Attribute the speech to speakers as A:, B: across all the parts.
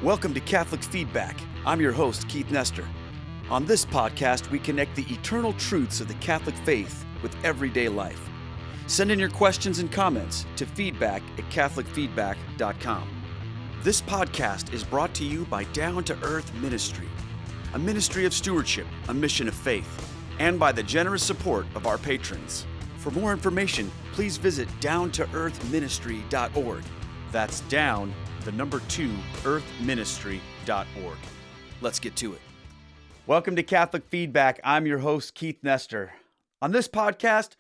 A: Welcome to Catholic Feedback. I'm your host, Keith Nestor. On this podcast, we connect the eternal truths of the Catholic faith with everyday life. Send in your questions and comments to feedback@catholicfeedback.com. This podcast is brought to you by Down to Earth Ministry, a ministry of stewardship, a mission of faith, and by the generous support of our patrons. For more information, please visit downtoearthministry.org. That's down, the number 2, earthministry.org. Let's get to it. Welcome to Catholic Feedback. I'm your host, Keith Nestor. On this podcast,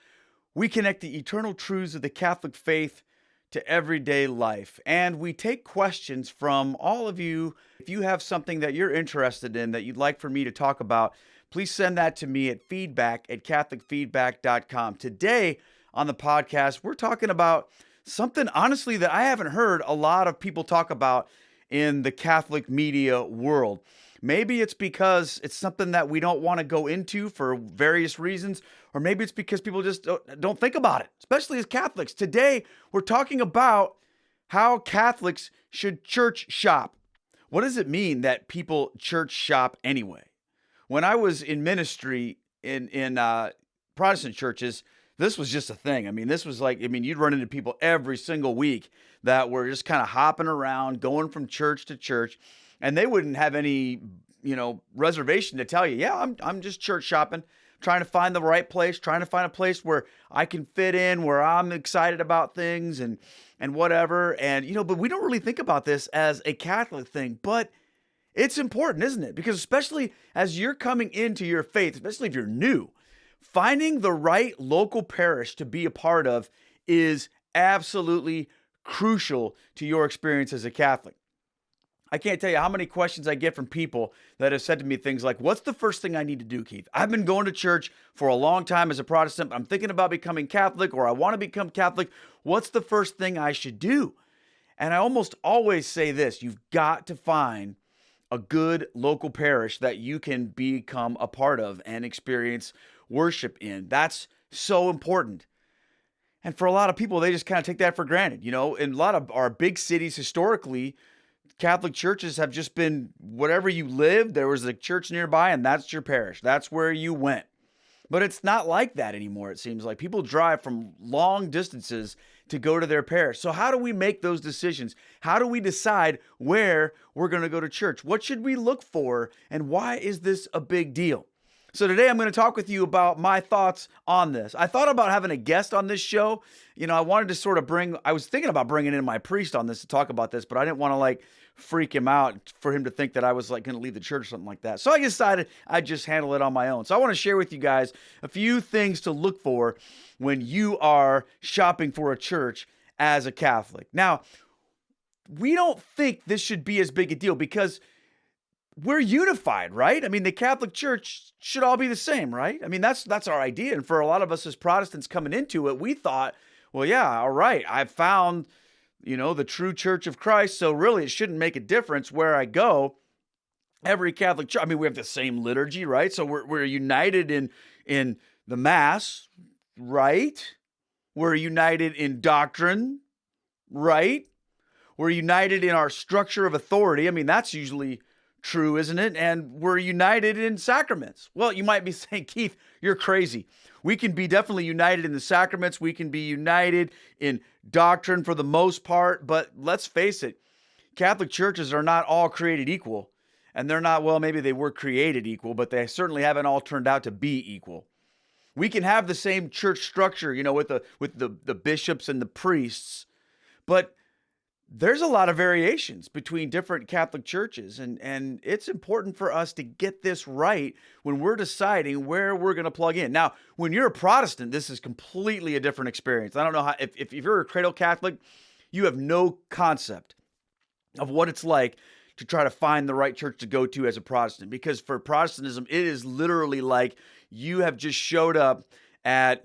A: we connect the eternal truths of the Catholic faith to everyday life, and we take questions from all of you. If you have something that you're interested in that you'd like for me to talk about, please send that to me at feedback@catholicfeedback.com. Today on the podcast, we're talking about something, honestly, that I haven't heard a lot of people talk about in the Catholic media world. Maybe it's because it's something that we don't want to go into for various reasons, or maybe it's because people just don't think about it, especially as Catholics. Today, we're talking about how Catholics should church shop. What does it mean that people church shop anyway? When I was in ministry in Protestant churches, this was just a thing. This was like, you'd run into people every single week that were just kind of hopping around, going from church to church, and they wouldn't have any, reservation to tell you, yeah, I'm just church shopping, trying to find the right place, trying to find a place where I can fit in, where I'm excited about things and whatever. And, but we don't really think about this as a Catholic thing, but it's important, isn't it? Because especially as you're coming into your faith, especially if you're new, finding the right local parish to be a part of is absolutely crucial to your experience as a Catholic. I can't tell you how many questions I get from people that have said to me things like, what's the first thing I need to do, Keith? I've been going to church for a long time as a Protestant. I'm thinking about becoming Catholic, or I want to become Catholic. What's the first thing I should do? And I almost always say this: you've got to find a good local parish that you can become a part of and experience worship in. That's so important. And for a lot of people, they just kind of take that for granted. In a lot of our big cities, historically, Catholic churches have just been wherever you lived, there was a church nearby, and that's your parish. That's where you went. But it's not like that anymore, it seems like. People drive from long distances to go to their parish. So how do we make those decisions? How do we decide where we're going to go to church? What should we look for? And why is this a big deal? So today I'm going to talk with you about my thoughts on this. I thought about having a guest on this show. I wanted to sort of I was thinking about bringing in my priest on this to talk about this, but I didn't want to freak him out for him to think that I was going to leave the church or something like that. So I decided I'd just handle it on my own. So I want to share with you guys a few things to look for when you are shopping for a church as a Catholic. Now, we don't think this should be as big a deal because we're unified, right? The Catholic Church should all be the same, right? That's our idea. And for a lot of us as Protestants coming into it, we thought, well, yeah, all right, I've found, the true Church of Christ, so really it shouldn't make a difference where I go. Every Catholic church, we have the same liturgy, right? So we're united in the Mass, right? We're united in doctrine, right? We're united in our structure of authority. That's usually true, isn't it? And we're united in sacraments. Well, you might be saying, Keith, you're crazy. We can be definitely united in the sacraments. We can be united in doctrine for the most part. But let's face it, Catholic churches are not all created equal. And they're not, well, maybe they were created equal, but they certainly haven't all turned out to be equal. We can have the same church structure, with the bishops and the priests, but there's a lot of variations between different Catholic churches, and it's important for us to get this right when we're deciding where we're going to plug in. Now, when you're a Protestant, this is completely a different experience. I don't know how, if you're a cradle Catholic, you have no concept of what it's like to try to find the right church to go to as a Protestant, because for Protestantism, it is literally like you have just showed up at,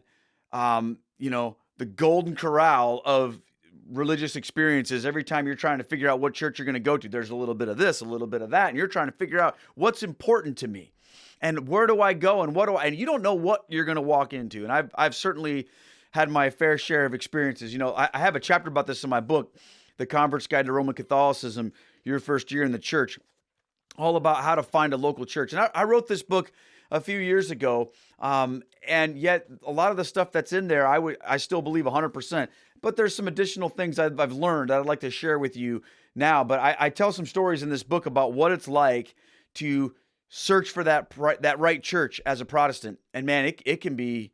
A: the Golden Corral of religious experiences. Every time you're trying to figure out what church you're going to go to, there's a little bit of this, a little bit of that, and you're trying to figure out what's important to me and where do I go and and you don't know what you're going to walk into. And I've certainly had my fair share of experiences. I have a chapter about this in my book The Convert's Guide to Roman Catholicism, your first year in the church, all about how to find a local church. And I wrote this book a few years ago, and yet a lot of the stuff that's in there, I still believe 100%. But there's some additional things I've learned that I'd like to share with you now. But I tell some stories in this book about what it's like to search for that right church as a Protestant. And man, it can be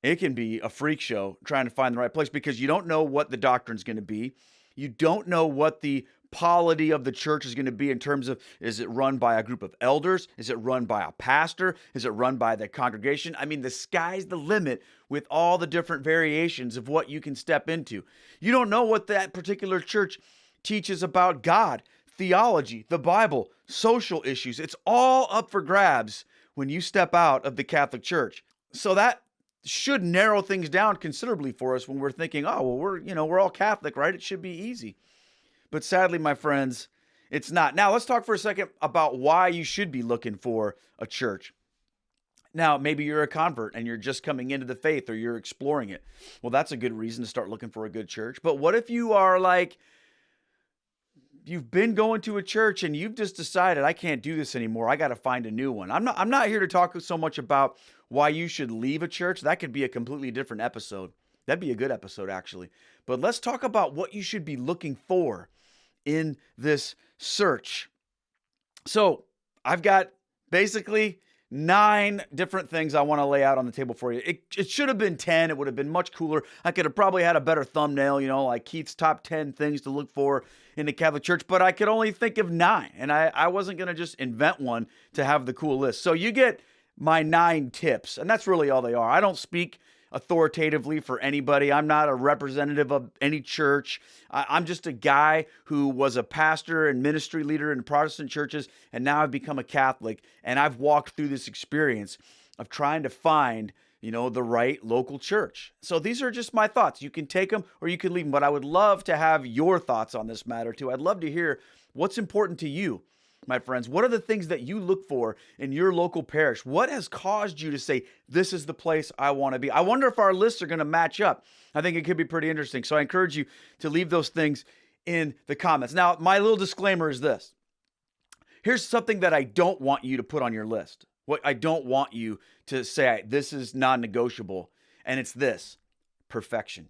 A: a freak show trying to find the right place, because you don't know what the doctrine's going to be. You don't know what the polity of the church is going to be in terms of, is it run by a group of elders? Is it run by a pastor? Is it run by the congregation? I mean, the sky's the limit with all the different variations of what you can step into. You don't know what that particular church teaches about God, theology, the Bible, social issues. It's all up for grabs when you step out of the Catholic Church. So that should narrow things down considerably for us when we're thinking, oh, well, we're all Catholic, right? It should be easy. But sadly, my friends, it's not. Now, let's talk for a second about why you should be looking for a church. Now, maybe you're a convert and you're just coming into the faith, or you're exploring it. Well, that's a good reason to start looking for a good church. But what if you are like, you've been going to a church and you've just decided, I can't do this anymore. I got to find a new one. I'm not here to talk so much about why you should leave a church. That could be a completely different episode. That'd be a good episode, actually. But let's talk about what you should be looking for in this search. So I've got basically 9 different things I want to lay out on the table for you. It should have been 10. It would have been much cooler. I could have probably had a better thumbnail, like Keith's top 10 things to look for in the Catholic Church, but I could only think of 9. And I wasn't going to just invent one to have the cool list. So you get my 9 tips, and that's really all they are. I don't speak authoritatively for anybody. I'm not a representative of any church. I'm just a guy who was a pastor and ministry leader in Protestant churches, and now I've become a Catholic, and I've walked through this experience of trying to find, the right local church. So these are just my thoughts. You can take them or you can leave them, but I would love to have your thoughts on this matter too. I'd love to hear what's important to you, my friends. What are the things that you look for in your local parish? What has caused you to say, this is the place I want to be? I wonder if our lists are going to match up. I think it could be pretty interesting. So I encourage you to leave those things in the comments. Now, my little disclaimer is this. Here's something that I don't want you to put on your list. What I don't want you to say, this is non-negotiable. And it's this: perfection.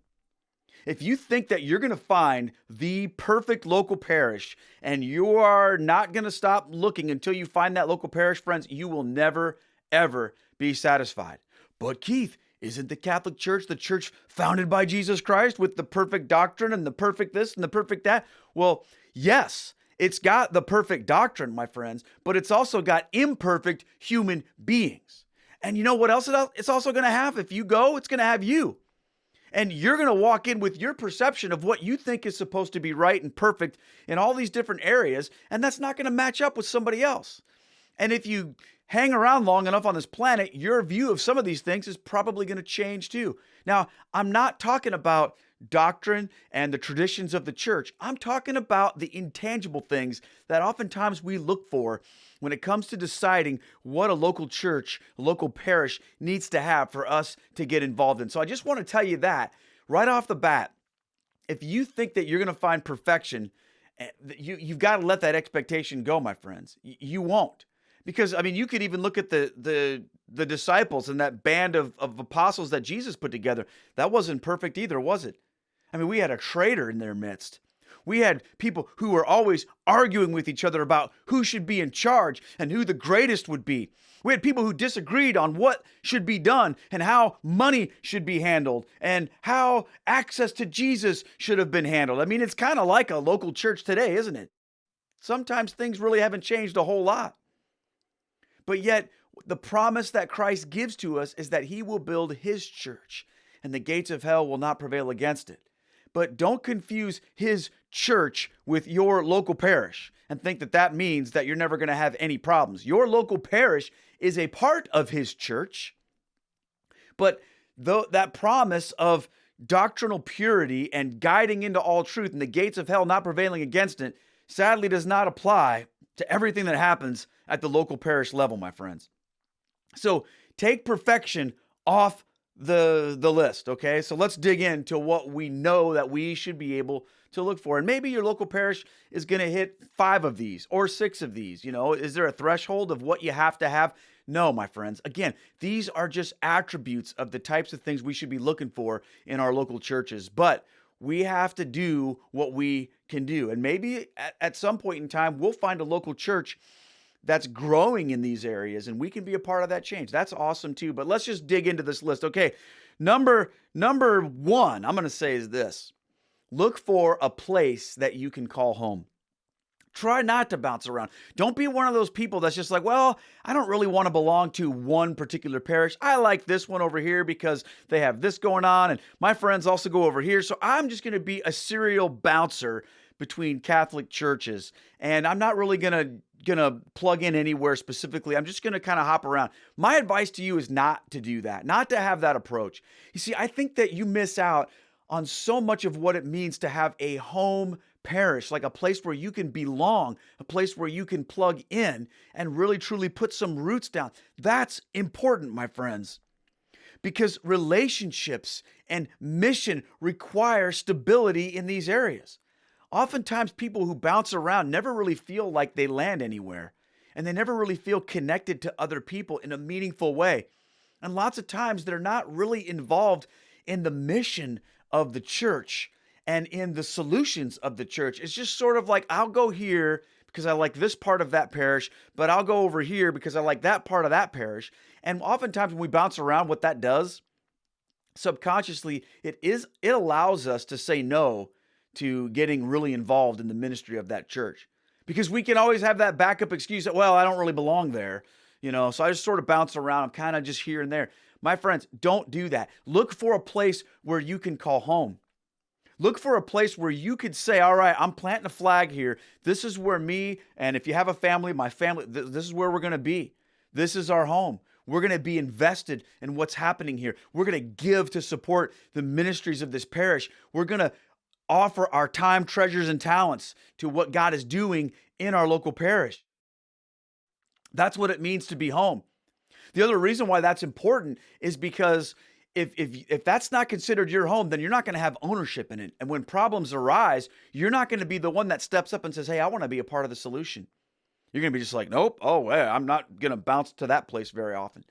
A: If you think that you're going to find the perfect local parish and you are not going to stop looking until you find that local parish, friends, you will never, ever be satisfied. But Keith, isn't the Catholic Church the church founded by Jesus Christ with the perfect doctrine and the perfect this and the perfect that? Well, yes, it's got the perfect doctrine, my friends, but it's also got imperfect human beings. And you know what else it's also going to have? If you go, it's going to have you. And you're going to walk in with your perception of what you think is supposed to be right and perfect in all these different areas, and that's not going to match up with somebody else. And if you hang around long enough on this planet, your view of some of these things is probably going to change too. Now, I'm not talking about doctrine and the traditions of the church. I'm talking about the intangible things that oftentimes we look for when it comes to deciding what a local church, a local parish needs to have for us to get involved in. So I just want to tell you that right off the bat, if you think that you're going to find perfection, you've got to let that expectation go, my friends. You won't. Because, you could even look at the disciples and that band of apostles that Jesus put together. That wasn't perfect either, was it? We had a traitor in their midst. We had people who were always arguing with each other about who should be in charge and who the greatest would be. We had people who disagreed on what should be done and how money should be handled and how access to Jesus should have been handled. It's kind of like a local church today, isn't it? Sometimes things really haven't changed a whole lot. But yet, the promise that Christ gives to us is that he will build his church and the gates of hell will not prevail against it. But don't confuse his church with your local parish and think that that means that you're never going to have any problems. Your local parish is a part of his church, but that promise of doctrinal purity and guiding into all truth and the gates of hell not prevailing against it sadly does not apply to everything that happens at the local parish level, my friends. So take perfection off the list, okay? So let's dig into what we know that we should be able to look for. And maybe your local parish is going to hit 5 of these or 6 of these. Is there a threshold of what you have to have? No, my friends. Again, these are just attributes of the types of things we should be looking for in our local churches. But we have to do what we can do. And maybe at some point in time, we'll find a local church that's growing in these areas, and we can be a part of that change. That's awesome too. But let's just dig into this list. Okay, number 1, I'm going to say is this. Look for a place that you can call home. Try not to bounce around. Don't be one of those people that's just like, well, I don't really want to belong to one particular parish. I like this one over here because they have this going on, and my friends also go over here. So I'm just going to be a serial bouncer between Catholic churches, and I'm not really gonna plug in anywhere specifically. I'm just gonna kind of hop around. My advice to you is not to do that, not to have that approach. You see, I think that you miss out on so much of what it means to have a home parish, like a place where you can belong, a place where you can plug in and really truly put some roots down. That's important, my friends, because relationships and mission require stability in these areas. Oftentimes, people who bounce around never really feel like they land anywhere, and they never really feel connected to other people in a meaningful way. And lots of times, they're not really involved in the mission of the church and in the solutions of the church. It's just sort of like, I'll go here because I like this part of that parish, but I'll go over here because I like that part of that parish. And oftentimes, when we bounce around, what that does, subconsciously, it allows us to say no to getting really involved in the ministry of that church. Because we can always have that backup excuse that, well, I don't really belong there, so I just sort of bounce around. I'm kind of just here and there. My friends, don't do that. Look for a place where you can call home. Look for a place where you could say, all right, I'm planting a flag here. This is where me, and if you have a family, my family, this is where we're going to be. This is our home. We're going to be invested in what's happening here. We're going to give to support the ministries of this parish. We're going to offer our time, treasures, and talents to what God is doing in our local parish. That's what it means to be home. The other reason why that's important is because if that's not considered your home, then you're not going to have ownership in it. And when problems arise, you're not going to be the one that steps up and says, hey, I want to be a part of the solution. You're going to be just like, nope, I'm not going to bounce to that place very often.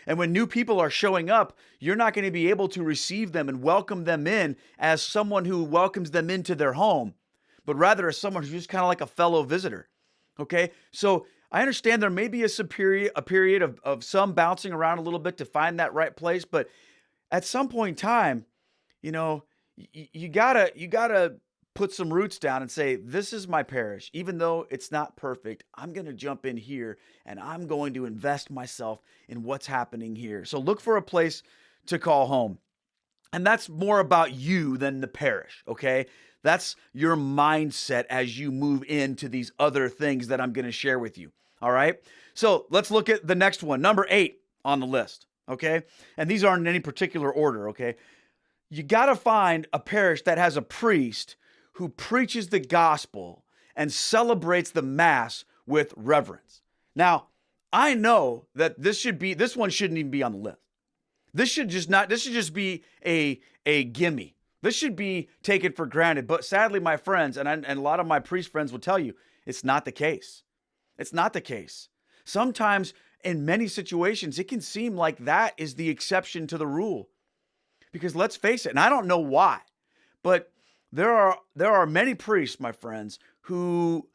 A: And when new people are showing up, you're not going to be able to receive them and welcome them in as someone who welcomes them into their home, but rather as someone who's just kind of like a fellow visitor. Okay? So I understand there may be a period of some bouncing around a little bit to find that right place, but at some point in time, you gotta put some roots down and say, this is my parish. Even though it's not perfect, I'm going to jump in here and I'm going to invest myself in what's happening here. So look for a place to call home. And that's more about you than the parish, okay? That's your mindset as you move into these other things that I'm going to share with you, all right? So let's look at the next one, number 8 on the list, okay? And these aren't in any particular order, okay? You got to find a parish that has a priest who preaches the gospel and celebrates the Mass with reverence. Now, I know that this one shouldn't even be on the list. This should just be a gimme. This should be taken for granted. But sadly, my friends, and a lot of my priest friends will tell you, it's not the case. It's not the case. Sometimes, in many situations, it can seem like that is the exception to the rule. Because let's face it, and I don't know why, but there are many priests, my friends, who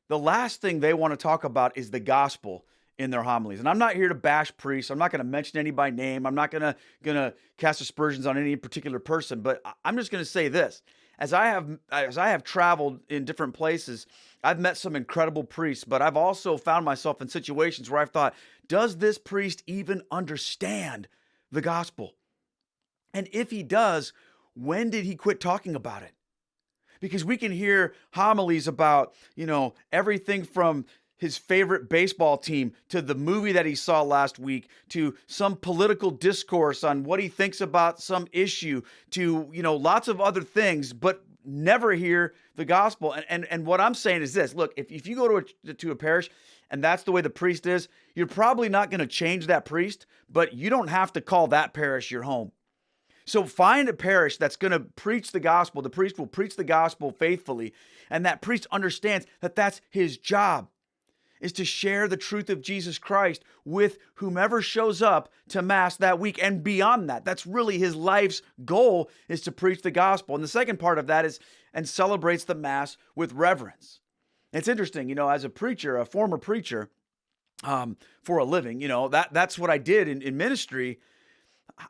A: the last thing they want to talk about is the gospel in their homilies. And I'm not here to bash priests. I'm not going to mention any by name. I'm not going to cast aspersions on any particular person. But I'm just going to say this: as I have traveled in different places, I've met some incredible priests. But I've also found myself in situations where I've thought, does this priest even understand the gospel? And if he does, when did he quit talking about it? Because we can hear homilies about, everything from his favorite baseball team to the movie that he saw last week to some political discourse on what he thinks about some issue to, lots of other things. But never hear the gospel. And what I'm saying is this: look, if you go to a parish and that's the way the priest is, you're probably not going to change that priest, but you don't have to call that parish your home. So find a parish that's going to preach the gospel. The priest will preach the gospel faithfully, and that priest understands that that's his job, is to share the truth of Jesus Christ with whomever shows up to Mass that week and beyond that. That's really his life's goal, is to preach the gospel. And the second part of that is, and celebrates the Mass with reverence. It's interesting, as a preacher, a former preacher, for a living, that's what I did in ministry.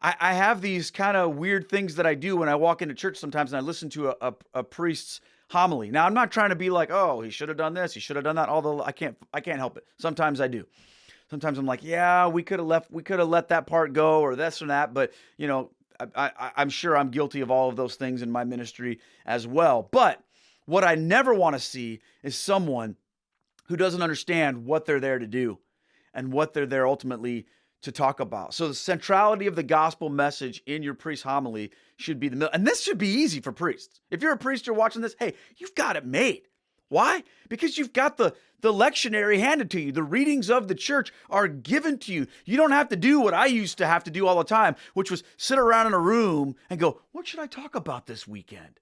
A: I have these kind of weird things that I do when I walk into church sometimes, and I listen to a priest's homily. Now, I'm not trying to be like, oh, he should have done this, he should have done that, although I can't help it. Sometimes I do. Sometimes I'm like, yeah, we could have let that part go, or this or that, but I'm sure I'm guilty of all of those things in my ministry as well. But what I never want to see is someone who doesn't understand what they're there to do and what they're there ultimately to talk about. So the centrality of the gospel message in your priest homily should be the middle. And this should be easy for priests. If you're a priest, you're watching this, hey, you've got it made. Why? Because you've got the lectionary handed to you. The readings of the church are given to you. You don't have to do what I used to have to do all the time, which was sit around in a room and go, what should I talk about this weekend?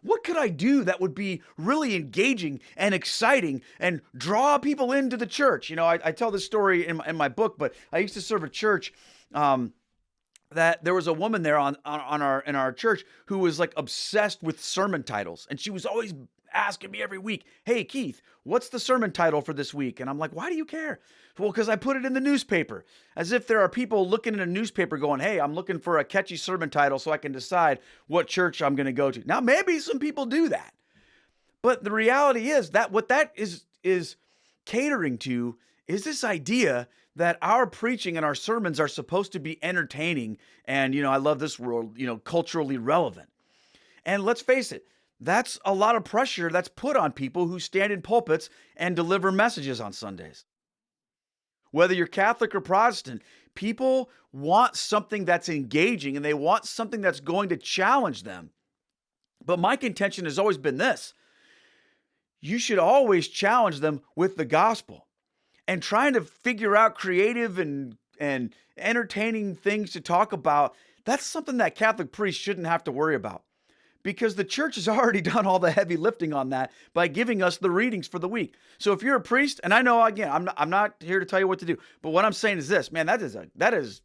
A: What could I do that would be really engaging and exciting and draw people into the church? I tell this story in my book, but I used to serve a church that there was a woman there in our church who was like obsessed with sermon titles, and she was always asking me every week, hey, Keith, what's the sermon title for this week? And I'm like, why do you care? Well, because I put it in the newspaper, as if there are people looking in a newspaper going, hey, I'm looking for a catchy sermon title so I can decide what church I'm going to go to. Now, maybe some people do that, but the reality is that what that is catering to is this idea that our preaching and our sermons are supposed to be entertaining and, I love this word, culturally relevant. And let's face it, that's a lot of pressure that's put on people who stand in pulpits and deliver messages on Sundays. Whether you're Catholic or Protestant, people want something that's engaging and they want something that's going to challenge them. But my contention has always been this: you should always challenge them with the gospel, and trying to figure out creative and entertaining things to talk about. That's something that Catholic priests shouldn't have to worry about, because the church has already done all the heavy lifting on that by giving us the readings for the week. So if you're a priest, and I know, again, I'm not here to tell you what to do, but what I'm saying is this, man, that is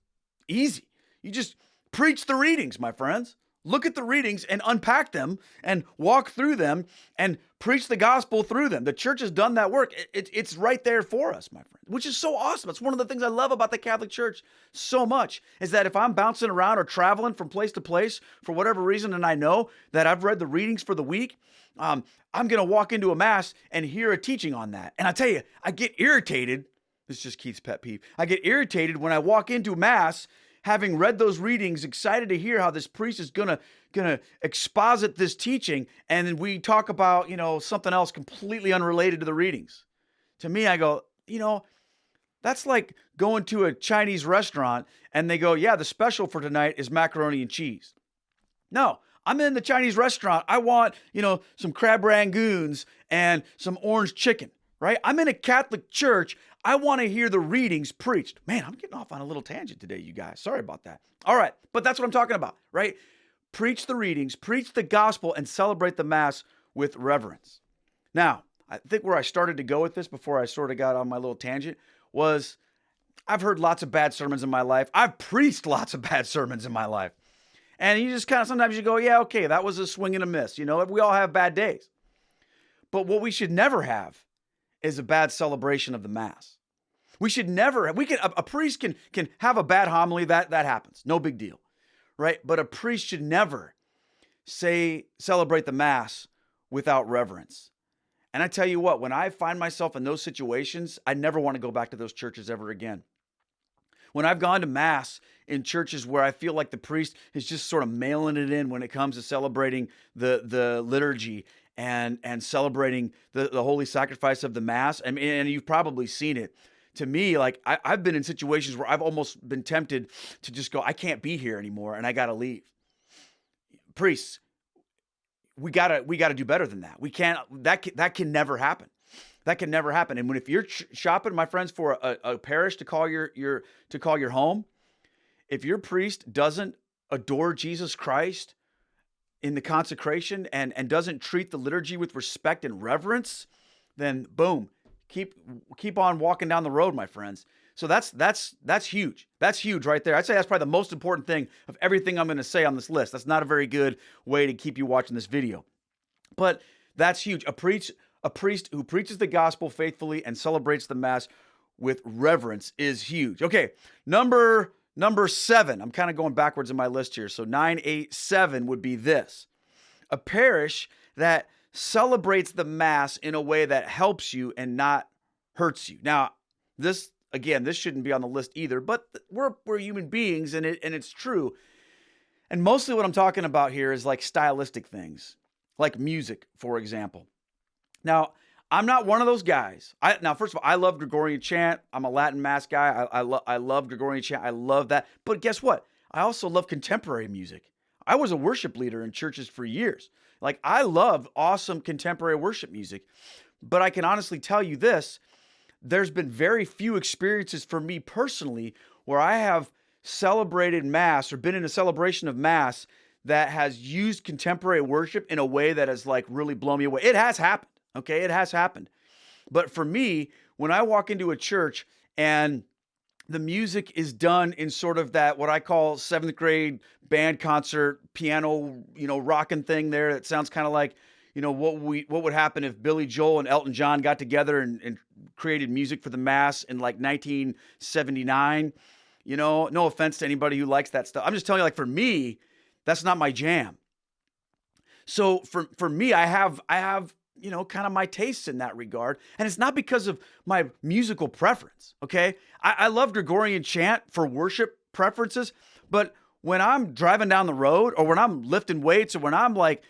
A: easy. You just preach the readings, my friends. Look at the readings and unpack them and walk through them and preach the gospel through them. The church has done that work. It's right there for us, my friend, which is so awesome. It's one of the things I love about the Catholic Church so much, is that if I'm bouncing around or traveling from place to place for whatever reason, and I know that I've read the readings for the week, I'm going to walk into a Mass and hear a teaching on that. And I tell you, I get irritated. This is just Keith's pet peeve. I get irritated when I walk into Mass having read those readings, excited to hear how this priest is gonna exposit this teaching, and then we talk about, something else completely unrelated to the readings. To me, I go, that's like going to a Chinese restaurant and they go, yeah, the special for tonight is macaroni and cheese. No, I'm in the Chinese restaurant. I want, some crab rangoons and some orange chicken, right? I'm in a Catholic church. I want to hear the readings preached. Man, I'm getting off on a little tangent today, you guys. Sorry about that. All right, but that's what I'm talking about, right? Preach the readings, preach the gospel, and celebrate the Mass with reverence. Now, I think where I started to go with this before I sort of got on my little tangent was, I've heard lots of bad sermons in my life. I've preached lots of bad sermons in my life. And you just sometimes you go, yeah, okay, that was a swing and a miss. We all have bad days. But what we should never have is a bad celebration of the Mass. We should never, a priest can have a bad homily, that happens. No big deal, right? But a priest should never celebrate the Mass without reverence. And I tell you what, when I find myself in those situations, I never want to go back to those churches ever again. When I've gone to Mass in churches where I feel like the priest is just sort of mailing it in when it comes to celebrating the liturgy and celebrating the holy sacrifice of the Mass, and you've probably seen it. To me, like I've been in situations where I've almost been tempted to just go, I can't be here anymore and I got to leave. Priests, we gotta do better than that. We can't, that can never happen. That can never happen. And if you're shopping, my friends, for a parish to call your home, if your priest doesn't adore Jesus Christ in the consecration and doesn't treat the liturgy with respect and reverence, then boom, keep on walking down the road, my friends. So that's huge. That's huge right there. I'd say that's probably the most important thing of everything I'm going to say on this list. That's not a very good way to keep you watching this video, but that's huge. A priest who preaches the gospel faithfully and celebrates the Mass with reverence is huge. Okay, number 7. I'm kind of going backwards in my list here. So 9, 8, 7 would be this: a parish that celebrates the Mass in a way that helps you and not hurts you. Now, this shouldn't be on the list either, but we're human beings, and it's true. And mostly what I'm talking about here is like stylistic things, like music, for example. Now, I'm not one of those guys. First of all, I love Gregorian chant. I'm a Latin Mass guy. I love Gregorian chant. I love that. But guess what? I also love contemporary music. I was a worship leader in churches for years. Like, I love awesome contemporary worship music. But I can honestly tell you this: there's been very few experiences for me personally where I have celebrated Mass or been in a celebration of Mass that has used contemporary worship in a way that has like really blown me away. It has happened. Okay, it has happened. But for me, when I walk into a church and the music is done in sort of that, what I call 7th grade band concert, piano, rocking thing there, that sounds kind of like, what would happen if Billy Joel and Elton John got together and created music for the Mass in like 1979. No offense to anybody who likes that stuff. I'm just telling you, like, for me, that's not my jam. So for me, I have kind of my tastes in that regard. And it's not because of my musical preference, okay? I love Gregorian chant for worship preferences, but when I'm driving down the road or when I'm lifting weights or when I'm like,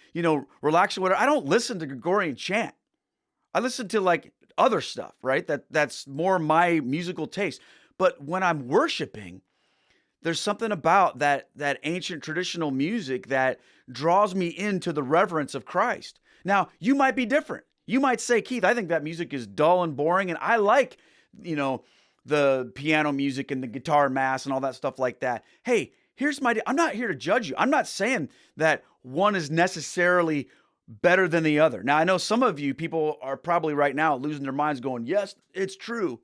A: relaxing, whatever, I don't listen to Gregorian chant. I listen to like other stuff, right? That's more my musical taste. But when I'm worshiping, there's something about that ancient traditional music that draws me into the reverence of Christ. Now, you might be different. You might say, Keith, I think that music is dull and boring, and I like, the piano music and the guitar Mass and all that stuff like that. Hey, I'm not here to judge you. I'm not saying that one is necessarily better than the other. Now, I know some of you people are probably right now losing their minds going, yes, it's true.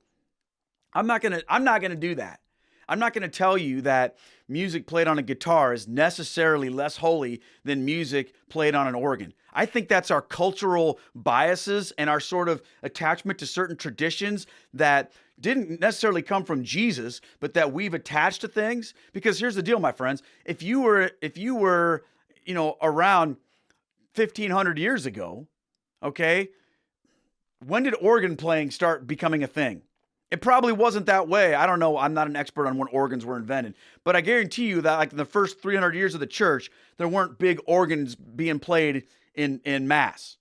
A: I'm not going to do that. I'm not going to tell you that music played on a guitar is necessarily less holy than music played on an organ. I think that's our cultural biases and our sort of attachment to certain traditions that didn't necessarily come from Jesus, but that we've attached to things. Because here's the deal, my friends. If you were, around 1500 years ago, okay, when did organ playing start becoming a thing? It probably wasn't that way. I don't know. I'm not an expert on when organs were invented, but I guarantee you that like in the first 300 years of the church, there weren't big organs being played in Mass.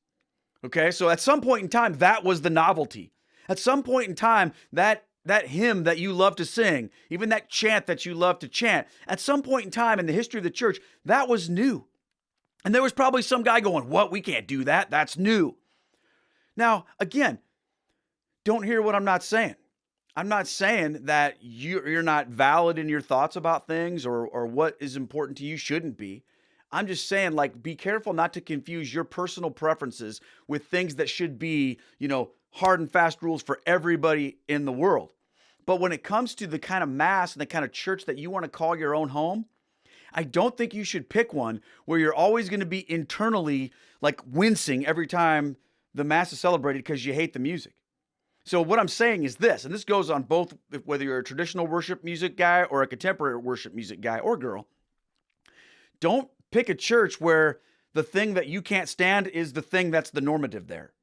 A: Okay. So at some point in time, that was the novelty. At some point in time, that hymn that you love to sing, even that chant that you love to chant, at some point in time in the history of the church, that was new. And there was probably some guy going, what? We can't do that. That's new. Now, again, don't hear what I'm not saying. I'm not saying that you're not valid in your thoughts about things or what is important to you shouldn't be. I'm just saying, like, be careful not to confuse your personal preferences with things that should be, hard and fast rules for everybody in the world. But when it comes to the kind of Mass and the kind of church that you want to call your own home, I don't think you should pick one where you're always going to be internally like wincing every time the Mass is celebrated because you hate the music. So what I'm saying is this, and this goes on both, whether you're a traditional worship music guy or a contemporary worship music guy or girl. Don't pick a church where the thing that you can't stand is the thing that's the normative there.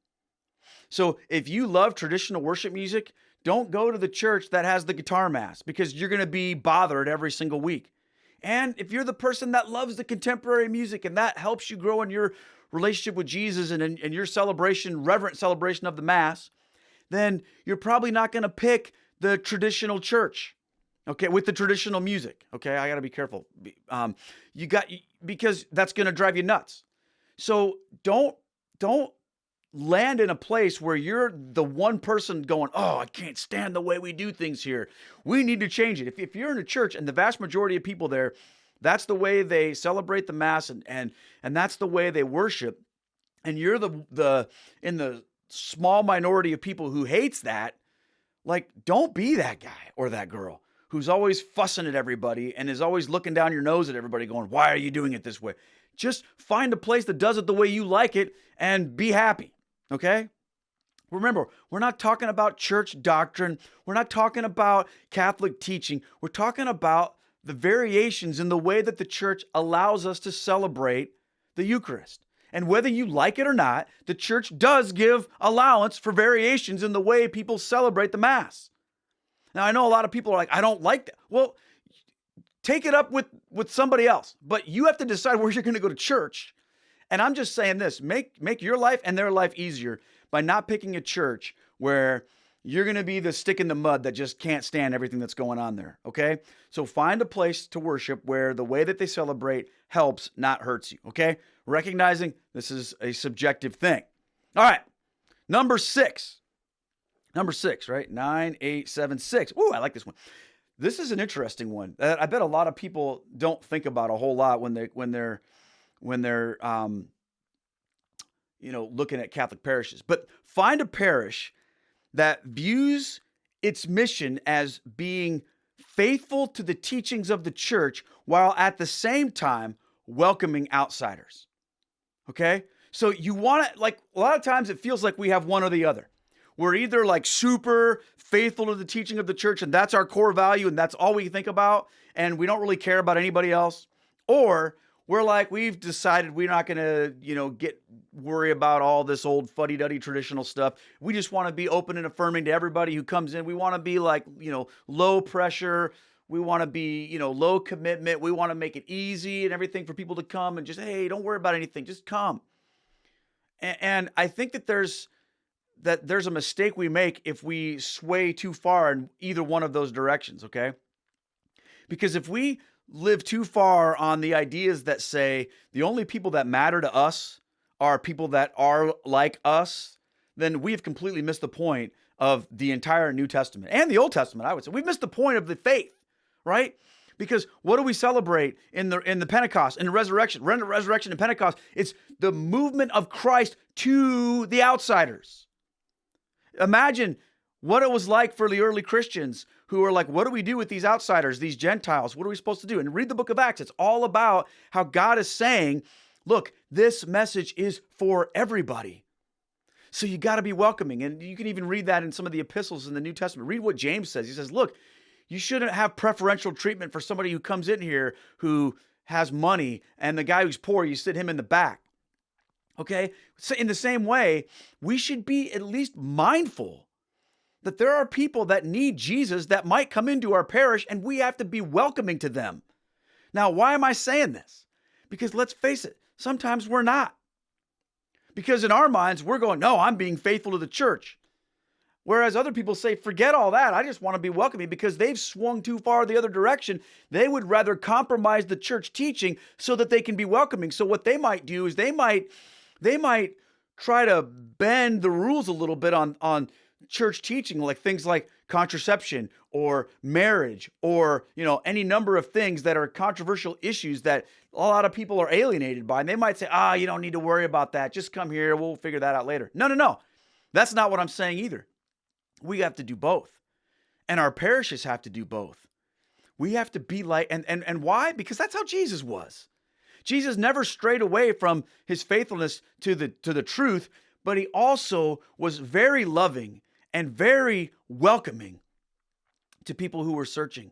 A: So if you love traditional worship music, don't go to the church that has the guitar Mass because you're going to be bothered every single week. And if you're the person that loves the contemporary music and that helps you grow in your relationship with Jesus and in your celebration, reverent celebration of the Mass, then you're probably not going to pick the traditional church, okay, with the traditional music, okay? I got to be careful. Because that's going to drive you nuts. So don't land in a place where you're the one person going, oh, I can't stand the way we do things here. We need to change it. If you're in a church and the vast majority of people there, that's the way they celebrate the Mass and that's the way they worship, and you're the in the small minority of people who hates that, like, don't be that guy or that girl who's always fussing at everybody and is always looking down your nose at everybody going, why are you doing it this way? Just find a place that does it the way you like it and be happy, okay? Remember, we're not talking about church doctrine. We're not talking about Catholic teaching. We're talking about the variations in the way that the church allows us to celebrate the Eucharist. And whether you like it or not, the church does give allowance for variations in the way people celebrate the Mass. Now, I know a lot of people are like, I don't like that. Well, take it up with somebody else. But you have to decide where you're going to go to church. And I'm just saying this, make your life and their life easier by not picking a church where you're going to be the stick in the mud that just can't stand everything that's going on there, okay? So find a place to worship where the way that they celebrate helps, not hurts you, okay? Recognizing this is a subjective thing. All right, number six, right? 9876. Ooh, I like this one. This is an interesting one that I bet a lot of people don't think about a whole lot when they're looking at Catholic parishes. But find a parish that views its mission as being faithful to the teachings of the church while at the same time welcoming outsiders. Okay? So you want to, like, a lot of times it feels like we have one or the other. We're either like super faithful to the teaching of the church and that's our core value and that's all we think about and we don't really care about anybody else. Or we're like, we've decided we're not going to, worry about all this old fuddy-duddy traditional stuff. We just want to be open and affirming to everybody who comes in. We want to be like, low pressure. We want to be, low commitment. We want to make it easy and everything for people to come and just, hey, don't worry about anything. Just come. And I think that there's a mistake we make if we sway too far in either one of those directions, okay? Because if we live too far on the ideas that say the only people that matter to us are people that are like us, then we've completely missed the point of the entire New Testament and the Old Testament, I would say. We've missed the point of the faith, right? Because what do we celebrate in the Pentecost, in the resurrection? Resurrection and Pentecost, it's the movement of Christ to the outsiders. Imagine what it was like for the early Christians who are like, what do we do with these outsiders, these Gentiles? What are we supposed to do? And read the book of Acts. It's all about how God is saying, look, this message is for everybody. So you got to be welcoming. And you can even read that in some of the epistles in the New Testament. Read what James says. He says, look, you shouldn't have preferential treatment for somebody who comes in here who has money and the guy who's poor, you sit him in the back. Okay? So in the same way, we should be at least mindful that there are people that need Jesus that might come into our parish and we have to be welcoming to them. Now, why am I saying this? Because let's face it, sometimes we're not. Because in our minds, we're going, no, I'm being faithful to the church. Whereas other people say, forget all that. I just want to be welcoming because they've swung too far the other direction. They would rather compromise the church teaching so that they can be welcoming. So what they might do is they might try to bend the rules a little bit on church teaching, like things like contraception or marriage or, any number of things that are controversial issues that a lot of people are alienated by. And they might say, you don't need to worry about that. Just come here. We'll figure that out later. No. That's not what I'm saying either. We have to do both. And our parishes have to do both. We have to be like, and why? Because that's how Jesus was. Jesus never strayed away from his faithfulness to the truth, but he also was very loving and very welcoming to people who were searching.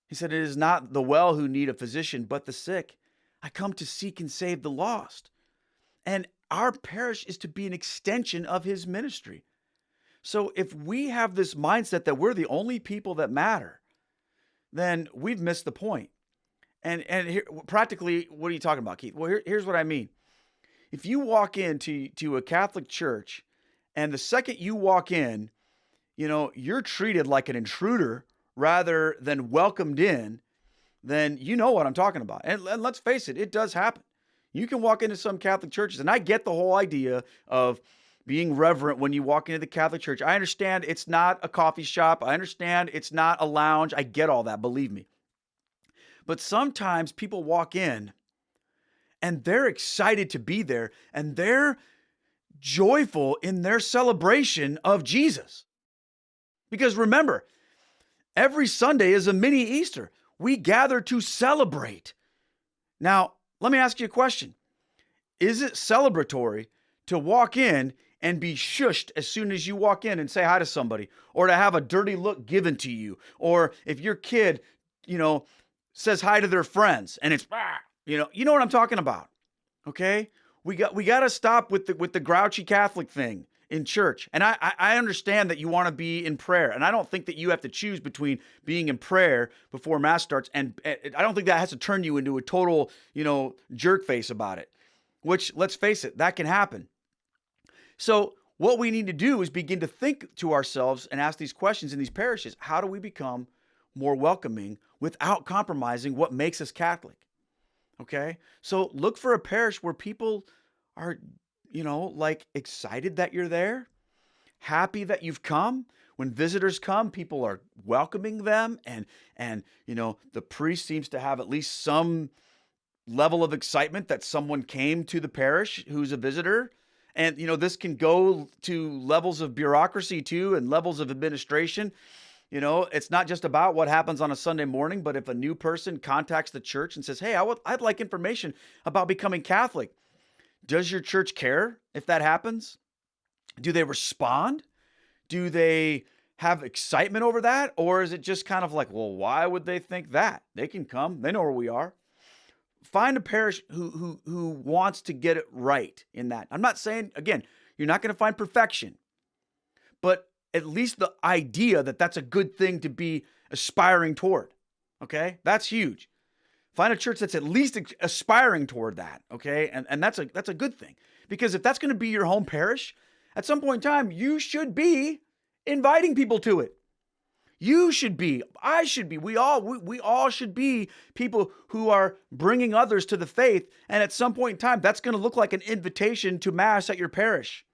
A: He said, it is not the well who need a physician, but the sick. I come to seek and save the lost. And our parish is to be an extension of his ministry. So if we have this mindset that we're the only people that matter, then we've missed the point. And here, practically, what are you talking about, Keith? Well, here's what I mean. If you walk into a Catholic church and the second you walk in, you're treated like an intruder rather than welcomed in, then you know what I'm talking about. And let's face it, it does happen. You can walk into some Catholic churches, and I get the whole idea of being reverent when you walk into the Catholic church. I understand it's not a coffee shop. I understand it's not a lounge. I get all that, believe me. But sometimes people walk in and they're excited to be there, and they're joyful in their celebration of Jesus. Because remember, every Sunday is a mini Easter. We gather to celebrate. Now, let me ask you a question. Is it celebratory to walk in and be shushed as soon as you walk in and say hi to somebody, or to have a dirty look given to you, or if your kid, says hi to their friends and it's, you know what I'm talking about? Okay? We got to stop with the grouchy Catholic thing in church. And I understand that you want to be in prayer, and I don't think that you have to choose between being in prayer before Mass starts, and I don't think that has to turn you into a total, jerk face about it, which, let's face it, that can happen. So what we need to do is begin to think to ourselves and ask these questions in these parishes. How do we become more welcoming without compromising what makes us Catholic? Okay? So look for a parish where people are, excited that you're there, happy that you've come. When visitors come, people are welcoming them, and the priest seems to have at least some level of excitement that someone came to the parish who's a visitor. And, this can go to levels of bureaucracy too, and levels of administration. It's not just about what happens on a Sunday morning, but if a new person contacts the church and says, hey, I'd like information about becoming Catholic. Does your church care if that happens? Do they respond? Do they have excitement over that? Or is it just kind of like, well, why would they think that? They can come. They know where we are. Find a parish who wants to get it right in that. I'm not saying, again, you're not going to find perfection, but at least the idea that that's a good thing to be aspiring toward. Okay? That's huge. Find a church that's at least aspiring toward that. Okay? And that's a good thing. Because if that's going to be your home parish, at some point in time, you should be inviting people to it. You should be, I should be, we all should be people who are bringing others to the faith. And at some point in time, that's going to look like an invitation to Mass at your parish.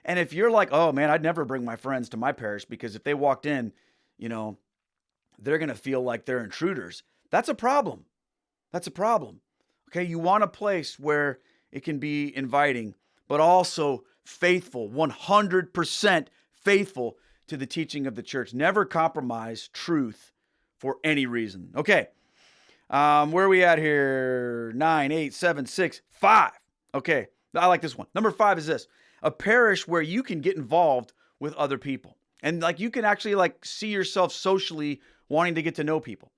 A: And if you're like, oh man, I'd never bring my friends to my parish because if they walked in, they're going to feel like they're intruders. That's a problem. That's a problem. Okay. You want a place where it can be inviting, but also faithful, 100% faithful to the teaching of the church. Never compromise truth for any reason. Okay. Where are we at here? 9, 8, 7, 6, 5. Okay. I like this one. Number 5 is this: a parish where you can get involved with other people. And you can actually see yourself socially wanting to get to know people.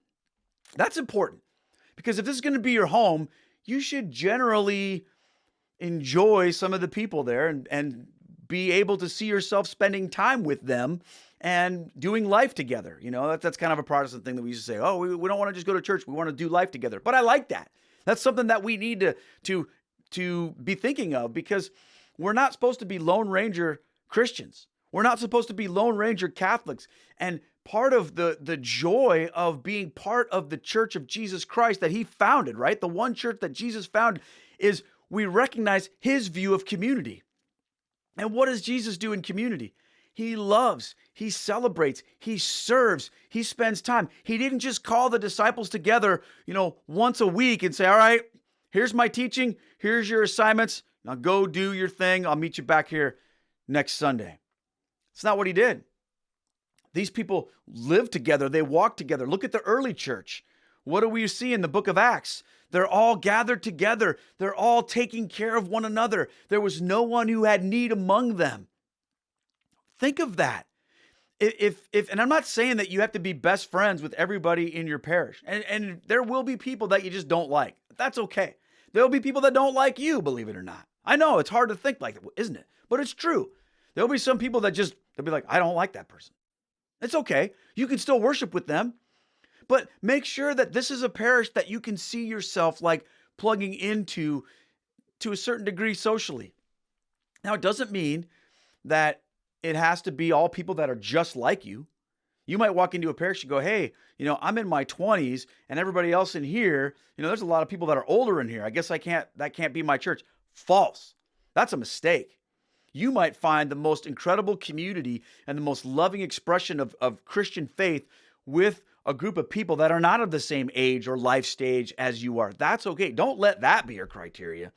A: That's important, because if this is going to be your home, you should generally enjoy some of the people there and be able to see yourself spending time with them and doing life together. That's kind of a Protestant thing that we used to say, oh, we don't want to just go to church. We want to do life together. But I like that. That's something that we need to be thinking of, because we're not supposed to be Lone Ranger Christians. We're not supposed to be Lone Ranger Catholics. And part of the joy of being part of the Church of Jesus Christ that he founded, right? The one church that Jesus founded, is we recognize his view of community. And what does Jesus do in community? He loves, he celebrates, he serves, he spends time. He didn't just call the disciples together, once a week and say, all right, here's my teaching, here's your assignments, now go do your thing. I'll meet you back here next Sunday. It's not what he did. These people lived together. They walked together. Look at the early church. What do we see in the book of Acts? They're all gathered together. They're all taking care of one another. There was no one who had need among them. Think of that. And I'm not saying that you have to be best friends with everybody in your parish. And there will be people that you just don't like. That's okay. There'll be people that don't like you, believe it or not. I know it's hard to think like that, isn't it? But it's true. There'll be some people that they'll be like, I don't like that person. It's okay. You can still worship with them. But make sure that this is a parish that you can see yourself plugging into to a certain degree socially. Now, it doesn't mean that it has to be all people that are just like you. You might walk into a parish and go, hey, I'm in my 20s and everybody else in here, there's a lot of people that are older in here. I guess that can't be my church. False. That's a mistake. You might find the most incredible community and the most loving expression of Christian faith with a group of people that are not of the same age or life stage as you are. That's okay. Don't let that be your criteria.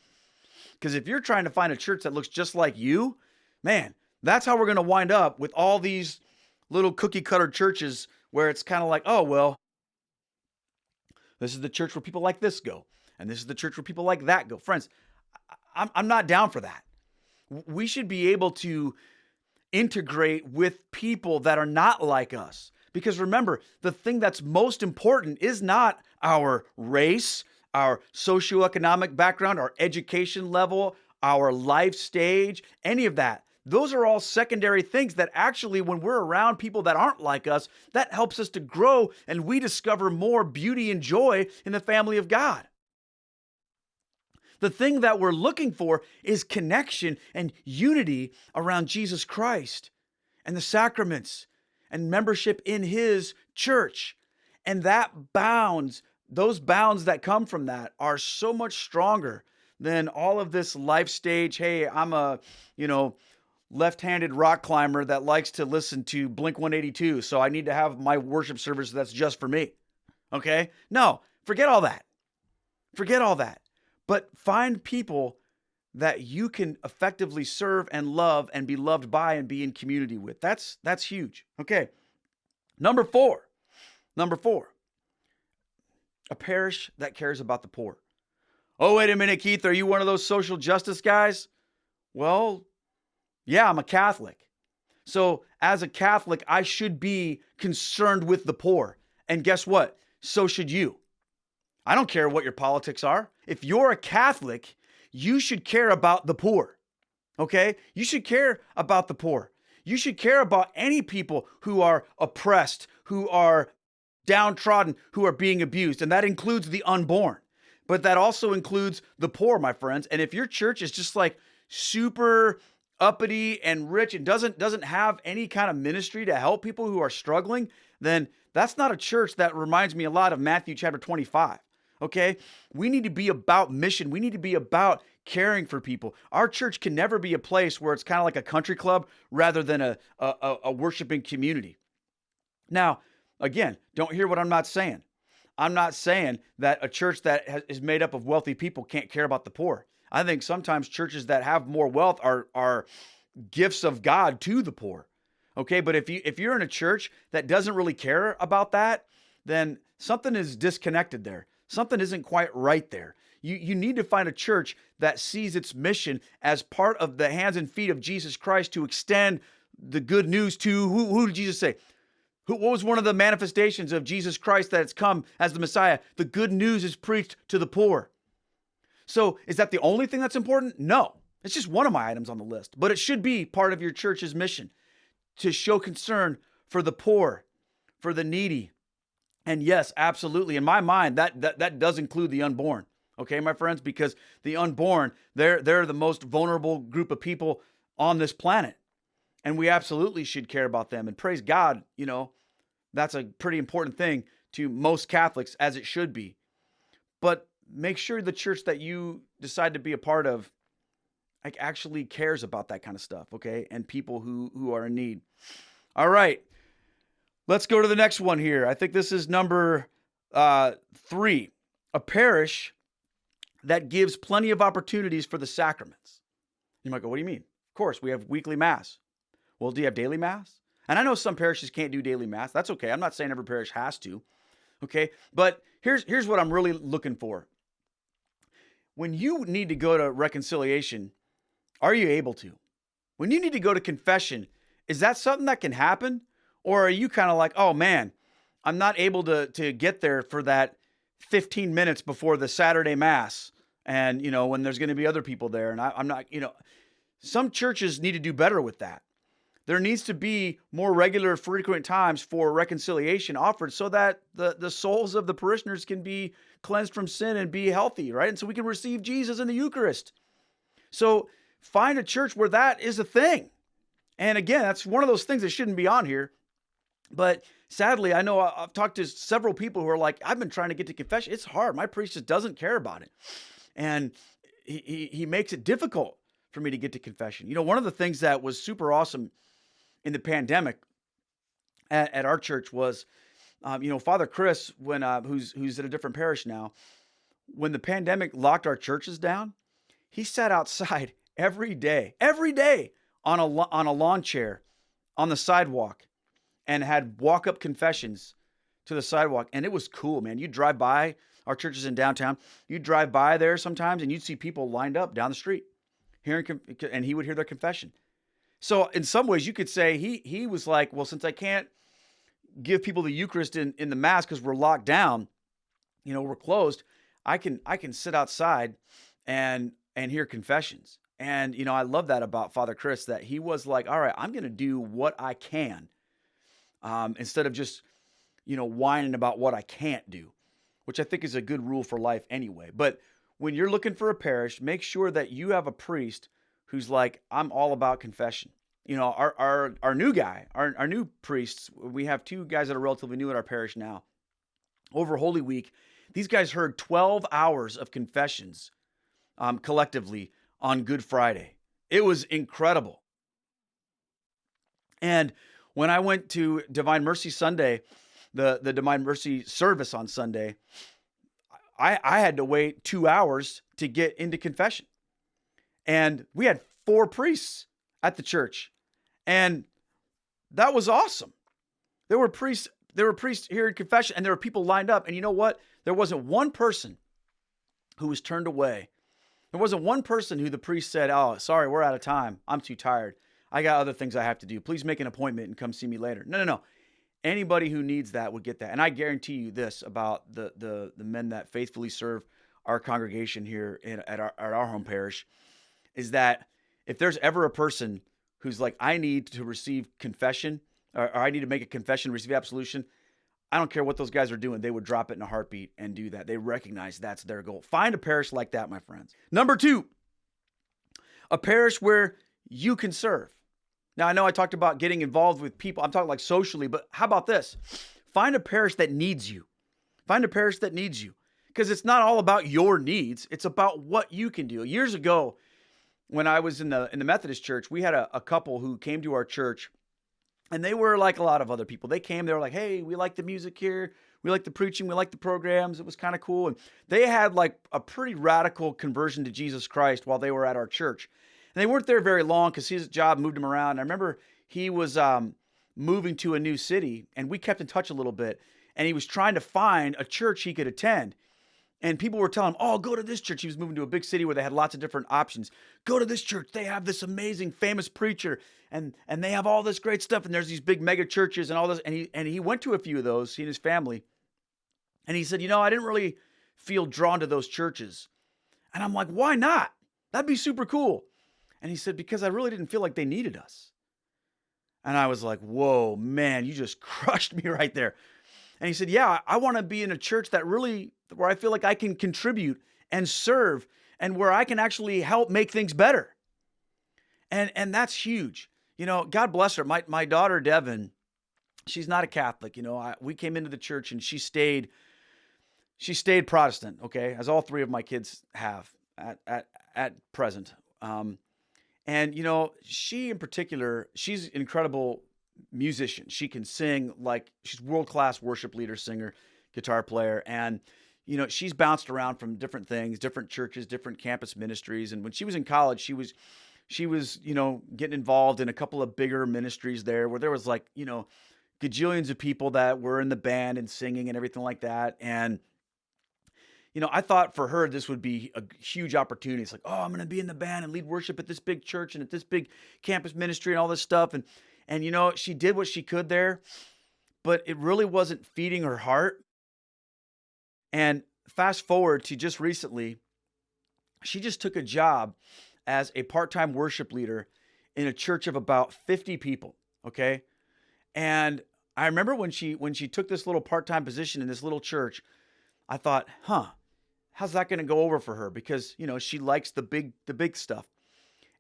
A: Because if you're trying to find a church that looks just like you, man, that's how we're going to wind up with all these little cookie cutter churches where it's kind of like, oh, well, this is the church where people like this go. And this is the church where people like that go. Friends, I'm not down for that. We should be able to integrate with people that are not like us. Because remember, the thing that's most important is not our race, our socioeconomic background, our education level, our life stage, any of that. Those are all secondary things that actually, when we're around people that aren't like us, that helps us to grow and we discover more beauty and joy in the family of God. The thing that we're looking for is connection and unity around Jesus Christ and the sacraments and membership in His church. And those bounds that come from that are so much stronger than all of this life stage. Hey, I'm a, left-handed rock climber that likes to listen to Blink-182, so I need to have my worship service that's just for me. Okay? No, forget all that. Forget all that. But find people that you can effectively serve and love and be loved by and be in community with. That's huge. Okay. Number four, a parish that cares about the poor. Oh, wait a minute, Keith. Are you one of those social justice guys? Well, yeah, I'm a Catholic. So as a Catholic, I should be concerned with the poor. And guess what? So should you. I don't care what your politics are. If you're a Catholic, you should care about the poor. Okay? You should care about the poor. You should care about any people who are oppressed, who are downtrodden, who are being abused. And that includes the unborn. But that also includes the poor, my friends. And if your church is just like super uppity and rich and doesn't have any kind of ministry to help people who are struggling, then that's not a church that reminds me a lot of Matthew chapter 25. Okay? We need to be about mission. We need to be about caring for people. Our church can never be a place where it's kind of like a country club rather than a worshiping community. Now, again, don't hear what I'm not saying. I'm not saying that a church that is made up of wealthy people can't care about the poor. I think sometimes churches that have more wealth are gifts of God to the poor. Okay, but if you're in a church that doesn't really care about that, then something is disconnected there. Something isn't quite right there. You need to find a church that sees its mission as part of the hands and feet of Jesus Christ to extend the good news to who did Jesus say? What was one of the manifestations of Jesus Christ that has come as the Messiah? The good news is preached to the poor. So is that the only thing that's important? No. It's just one of my items on the list. But it should be part of your church's mission to show concern for the poor, for the needy. And yes, absolutely. In my mind, that does include the unborn. Okay, my friends? Because the unborn, they're the most vulnerable group of people on this planet. And we absolutely should care about them. And praise God, that's a pretty important thing to most Catholics, as it should be. But make sure the church that you decide to be a part of actually cares about that kind of stuff, okay? And people who are in need. All right. Let's go to the next one here. I think this is number 3. A parish that gives plenty of opportunities for the sacraments. You might go, what do you mean? Of course, we have weekly mass. Well, do you have daily mass? And I know some parishes can't do daily mass. That's okay. I'm not saying every parish has to. Okay? But here's what I'm really looking for. When you need to go to reconciliation, are you able to? When you need to go to confession, is that something that can happen? Or are you kind of like, oh man, I'm not able to get there for that 15 minutes before the Saturday mass. And, when there's going to be other people there. And I'm not, some churches need to do better with that. There needs to be more regular, frequent times for reconciliation offered so that the souls of the parishioners can be cleansed from sin and be healthy, right? And so we can receive Jesus in the Eucharist. So find a church where that is a thing. And again, that's one of those things that shouldn't be on here. But sadly, I know I've talked to several people who are like, I've been trying to get to confession. It's hard. My priest just doesn't care about it. And he makes it difficult for me to get to confession. One of the things that was super awesome in the pandemic at our church was, Father Chris, who's at a different parish now, when the pandemic locked our churches down, he sat outside every day on a lawn chair on the sidewalk and had walk-up confessions to the sidewalk. And it was cool, man. You drive by our churches in downtown. You drive by there sometimes and you'd see people lined up down the street and he would hear their confession. So in some ways you could say he was like, well, since I can't give people the Eucharist in the Mass because we're locked down, we're closed, I can sit outside and hear confessions. And, I love that about Father Chris, that he was like, all right, I'm going to do what I can, instead of just, whining about what I can't do, which I think is a good rule for life anyway. But when you're looking for a parish, make sure that you have a priest who's like, I'm all about confession. Our new guy, our new priests, we have two guys that are relatively new at our parish now. Over Holy Week, these guys heard 12 hours of confessions collectively on Good Friday. It was incredible. And when I went to Divine Mercy Sunday, the Divine Mercy service on Sunday, I had to wait 2 hours to get into confession. And we had 4 priests at the church. And that was awesome. There were priests hearing confession, and there were people lined up. And you know what? There wasn't one person who was turned away. There wasn't one person who the priest said, oh, sorry, we're out of time. I'm too tired. I got other things I have to do. Please make an appointment and come see me later. No. Anybody who needs that would get that. And I guarantee you this about the men that faithfully serve our congregation here at our home parish, is that if there's ever a person who's like, I need to receive confession, or I need to make a confession, receive absolution, I don't care what those guys are doing. They would drop it in a heartbeat and do that. They recognize that's their goal. Find a parish like that, my friends. Number 2, a parish where you can serve. Now, I know I talked about getting involved with people. I'm talking like socially, but how about this? Find a parish that needs you. Find a parish that needs you, because it's not all about your needs. It's about what you can do. Years ago, when I was in the Methodist church, we had a couple who came to our church, and they were like a lot of other people. They came, they were like, hey, we like the music here. We like the preaching. We like the programs. It was kind of cool. And they had like a pretty radical conversion to Jesus Christ while they were at our church. And they weren't there very long because his job moved him around. And I remember he was moving to a new city, and we kept in touch a little bit. And he was trying to find a church he could attend. And people were telling him, oh, go to this church. He was moving to a big city where they had lots of different options. Go to this church. They have this amazing, famous preacher, and they have all this great stuff. And there's these big mega churches and all this. And he went to a few of those, he and his family. And he said, I didn't really feel drawn to those churches. And I'm like, why not? That'd be super cool. And he said, because I really didn't feel like they needed us. And I was like, whoa, man, you just crushed me right there. And he said, yeah, I want to be in a church where I feel like I can contribute and serve, and where I can actually help make things better. And that's huge. God bless her. My daughter, Devin, she's not a Catholic. We came into the church and she stayed Protestant. Okay. As all 3 of my kids have at present. And she in particular, she's an incredible musician. She can sing, like she's world-class worship leader, singer, guitar player. And, she's bounced around from different things, different churches, different campus ministries. And when she was in college, she was, getting involved in a couple of bigger ministries there where there was like, gajillions of people that were in the band and singing and everything like that. And, I thought for her, this would be a huge opportunity. It's like, oh, I'm going to be in the band and lead worship at this big church and at this big campus ministry and all this stuff. And she did what she could there, but it really wasn't feeding her heart. And fast forward to just recently, she just took a job as a part-time worship leader in a church of about 50 people. Okay. And I remember when she took this little part-time position in this little church, I thought, how's that going to go over for her? Because, she likes the big stuff.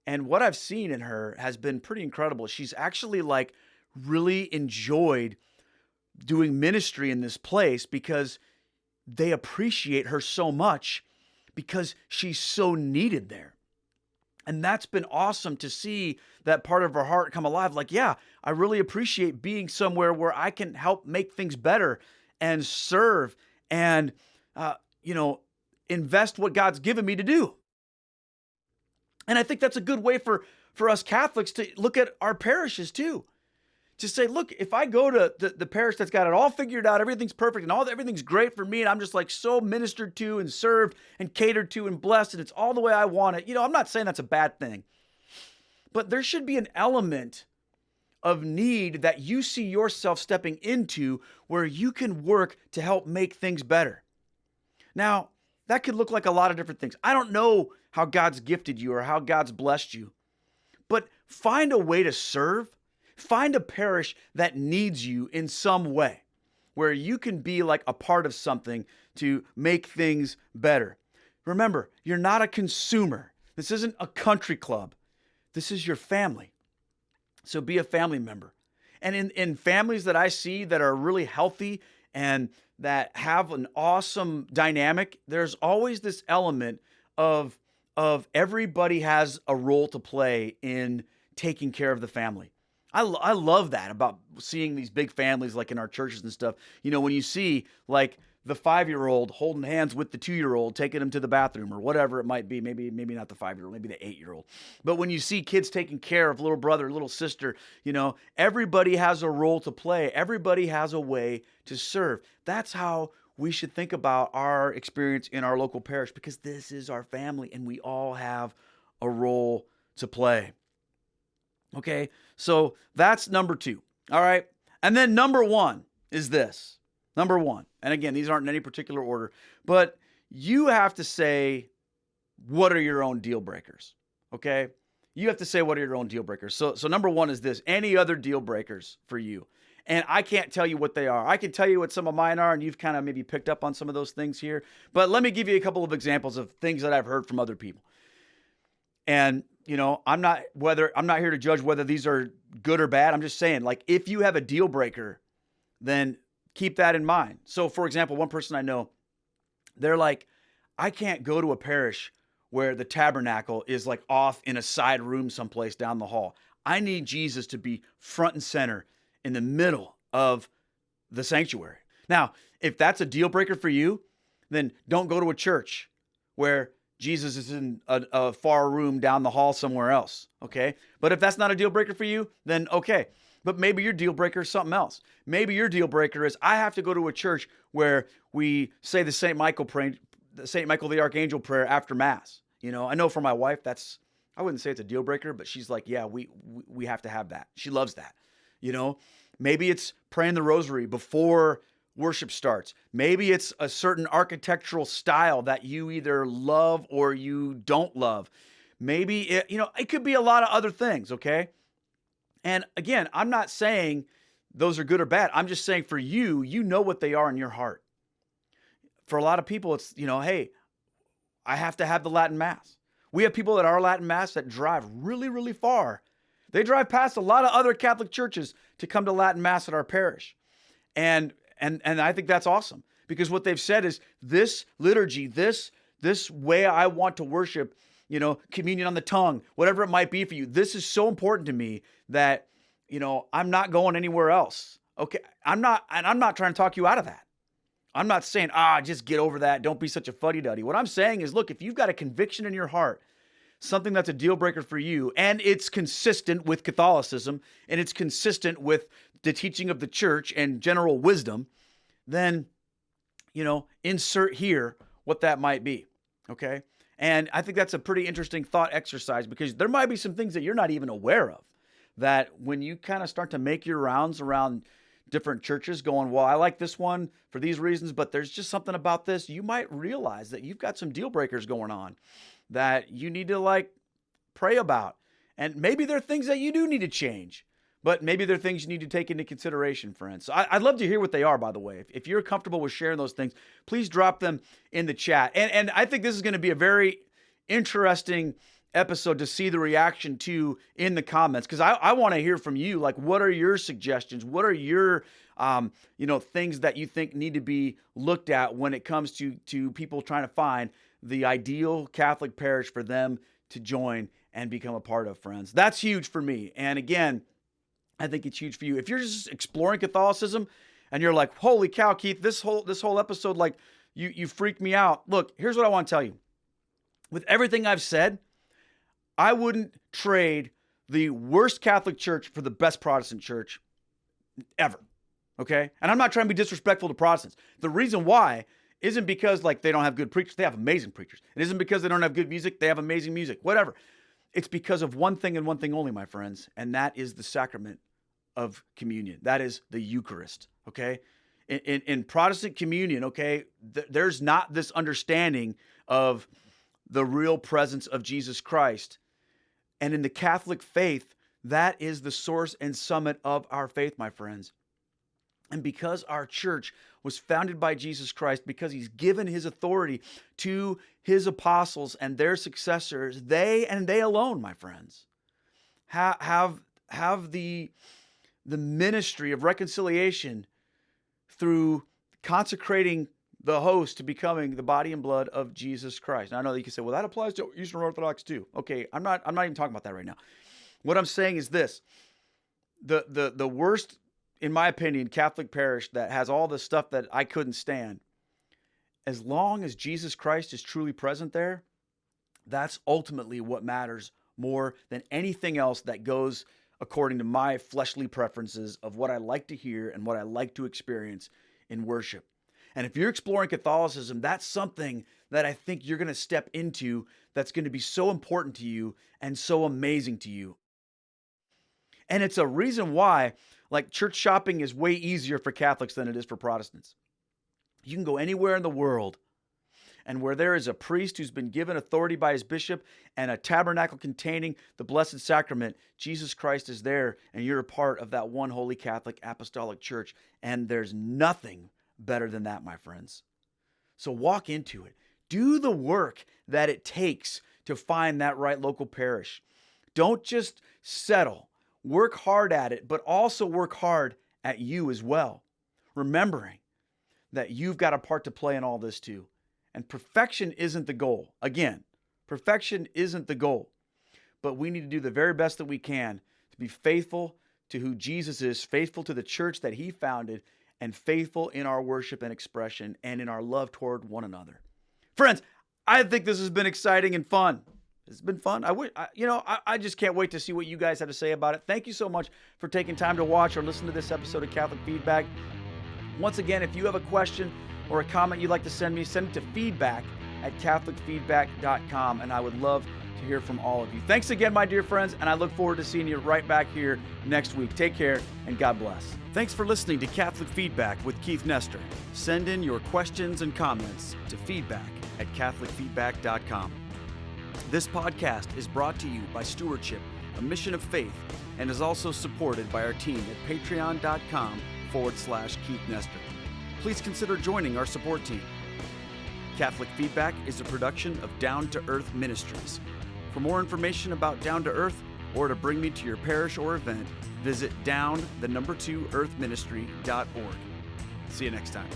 A: And what I've seen in her has been pretty incredible. She's actually like really enjoyed doing ministry in this place because they appreciate her so much because she's so needed there. And that's been awesome to see that part of her heart come alive. Like, yeah, I really appreciate being somewhere where I can help make things better and serve and, invest what God's given me to do. And I think that's a good way for us Catholics to look at our parishes too. To say, look, if I go to the parish that's got it all figured out, everything's perfect and everything's great for me, and I'm just like so ministered to and served and catered to and blessed, and it's all the way I want it. I'm not saying that's a bad thing, but there should be an element of need that you see yourself stepping into where you can work to help make things better. Now, that could look like a lot of different things. I don't know how God's gifted you or how God's blessed you, but find a way to serve. Find a parish that needs you in some way where you can be like a part of something to make things better. Remember, you're not a consumer. This isn't a country club. This is your family. So be a family member. And in families that I see that are really healthy and that have an awesome dynamic, there's always this element of everybody has a role to play in taking care of the family. I love that about seeing these big families like in our churches and stuff. When you see like the 5-year-old holding hands with the 2-year-old, taking them to the bathroom or whatever it might be, maybe not the 5-year-old, maybe the 8-year-old. But when you see kids taking care of little brother, little sister, everybody has a role to play. Everybody has a way to serve. That's how we should think about our experience in our local parish, because this is our family and we all have a role to play. Okay, so that's number 2. All right. And then number 1 is this. Number 1. And again, these aren't in any particular order, but you have to say, what are your own deal breakers? Okay. You have to say, what are your own deal breakers? So number 1 is this: any other deal breakers for you? And I can't tell you what they are. I can tell you what some of mine are, and you've kind of maybe picked up on some of those things here. But let me give you a couple of examples of things that I've heard from other people. And I'm not here to judge whether these are good or bad. I'm just saying, like, if you have a deal breaker, then keep that in mind. So, for example, one person I know, they're like, I can't go to a parish where the tabernacle is like off in a side room someplace down the hall. I need Jesus to be front and center in the middle of the sanctuary. Now, if that's a deal breaker for you, then don't go to a church where Jesus is in a far room down the hall somewhere else, okay? But if that's not a deal breaker for you, then okay. But maybe your deal breaker is something else. Maybe your deal breaker is, I have to go to a church where we say the St. Michael the Archangel prayer after Mass. I know for my wife, I wouldn't say it's a deal breaker, but she's like, yeah, we have to have that. She loves that. Maybe it's praying the rosary before worship starts. Maybe it's a certain architectural style that you either love or you don't love. Maybe it could be a lot of other things, okay? And again, I'm not saying those are good or bad. I'm just saying for you, what they are in your heart. For a lot of people, it's, hey, I have to have the Latin Mass. We have people at our Latin Mass that drive really, really far. They drive past a lot of other Catholic churches to come to Latin Mass at our parish. And I think that's awesome, because what they've said is this liturgy, this way I want to worship, communion on the tongue, whatever it might be for you. This is so important to me that, I'm not going anywhere else. Okay. I'm not trying to talk you out of that. I'm not saying, just get over that. Don't be such a fuddy-duddy. What I'm saying is, look, if you've got a conviction in your heart, something that's a deal breaker for you, and it's consistent with Catholicism, and it's consistent with the teaching of the church and general wisdom, then, insert here what that might be. Okay. And I think that's a pretty interesting thought exercise, because there might be some things that you're not even aware of, that when you kind of start to make your rounds around different churches going, well, I like this one for these reasons, but there's just something about this, you might realize that you've got some deal breakers going on that you need to pray about. And maybe there are things that you do need to change, but maybe there are things you need to take into consideration, friends. So I'd love to hear what they are, by the way. If you're comfortable with sharing those things, please drop them in the chat. And I think this is going to be a very interesting episode to see the reaction to in the comments, because I want to hear from you. Like, what are your suggestions? What are your things that you think need to be looked at when it comes to people trying to find the ideal Catholic parish for them to join and become a part of, friends? That's huge for me. And again, I think it's huge for you. If you're just exploring Catholicism and you're like, holy cow, Keith, this whole episode, like, you freaked me out. Look, here's what I want to tell you. With everything I've said, I wouldn't trade the worst Catholic church for the best Protestant church ever. Okay? And I'm not trying to be disrespectful to Protestants. The reason why isn't because like they don't have good preachers. They have amazing preachers. It isn't because they don't have good music. They have amazing music. Whatever. It's because of one thing and one thing only, my friends, and that is the sacrament of communion. That is the Eucharist. Okay? In Protestant communion, okay, there's not this understanding of the real presence of Jesus Christ. And in the Catholic faith, that is the source and summit of our faith, my friends. And because our church was founded by Jesus Christ, because he's given his authority to his apostles and their successors, they and they alone, my friends, have the ministry of reconciliation through consecrating the host to becoming the body and blood of Jesus Christ. Now, I know that you can say, well, that applies to Eastern Orthodox too. Okay, I'm not even talking about that right now. What I'm saying is this: the worst, in my opinion, Catholic parish that has all the stuff that I couldn't stand, as long as Jesus Christ is truly present there, that's ultimately what matters more than anything else that goes according to my fleshly preferences of what I like to hear and what I like to experience in worship. And if you're exploring Catholicism, that's something that I think you're going to step into that's going to be so important to you and so amazing to you. And it's a reason why, like, church shopping is way easier for Catholics than it is for Protestants. You can go anywhere in the world, and where there is a priest who's been given authority by his bishop and a tabernacle containing the Blessed Sacrament, Jesus Christ is there, and you're a part of that one holy Catholic apostolic church. And there's nothing better than that, my friends. So walk into it. Do the work that it takes to find that right local parish. Don't just settle. Work hard at it, but also work hard at you as well. Remembering that you've got a part to play in all this too. And perfection isn't the goal. Again, perfection isn't the goal. But we need to do the very best that we can to be faithful to who Jesus is, faithful to the church that he founded, and faithful in our worship and expression and in our love toward one another. Friends, I think this has been exciting and fun. It's been fun. I just can't wait to see what you guys have to say about it. Thank you so much for taking time to watch or listen to this episode of Catholic Feedback. Once again, if you have a question or a comment you'd like to send me, send it to feedback@catholicfeedback.com, and I would love to hear from all of you. Thanks again, my dear friends, and I look forward to seeing you right back here next week. Take care, and God bless. Thanks for listening to Catholic Feedback with Keith Nestor. Send in your questions and comments to feedback@catholicfeedback.com. This podcast is brought to you by Stewardship, a mission of faith, and is also supported by our team at patreon.com/Keith Nestor. Please consider joining our support team. Catholic Feedback is a production of Down to Earth Ministries. For more information about Down to Earth, or to bring me to your parish or event, visit down2earthministry.org. See you next time.